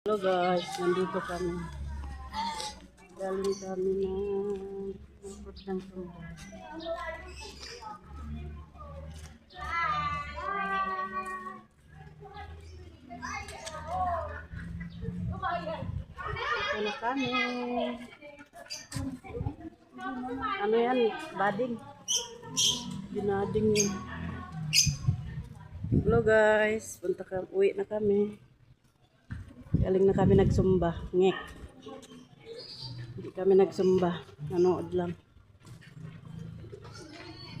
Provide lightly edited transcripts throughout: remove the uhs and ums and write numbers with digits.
Hello guys, nandito kami. Galing kami ng ikot ng sumba. Ito na kami. Ano yan? Bading. Binading yun. Hello guys, uwi na kami. Galing na kami nagsumba. Ngek. Hindi kami nagsumba. Nanood lang.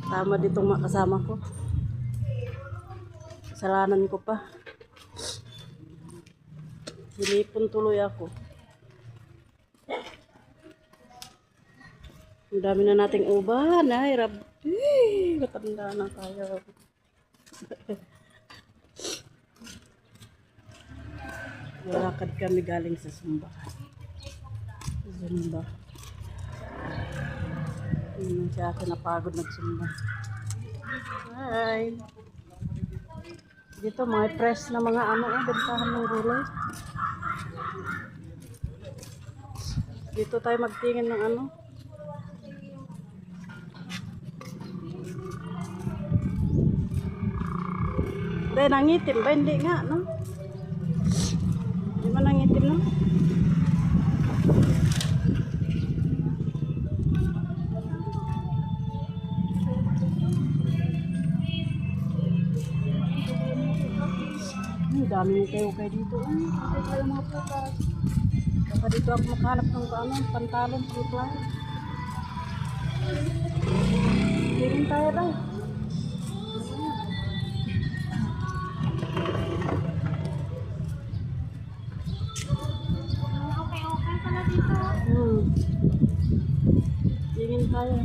Tama ditong makasama ko. Kasalanan ko pa. Sinipon tuloy ako. Ang dami na nating uban. Ay, matanda na tayo. Lakad kami galing sa Zumba. Yun siya ako napagod nagsumba. Hi! Dito mga press na mga bentahan ng gulay. Dito tayo magtingin ng Hindi, nangitim ba? Hindi nga, no? Di ba nangitim, no? Ang daming kayo dito. Ay, tayo mga putas. Baka dito ako makahanap ng pantalon, putas. Tingin tayo lang. Tingin tayo.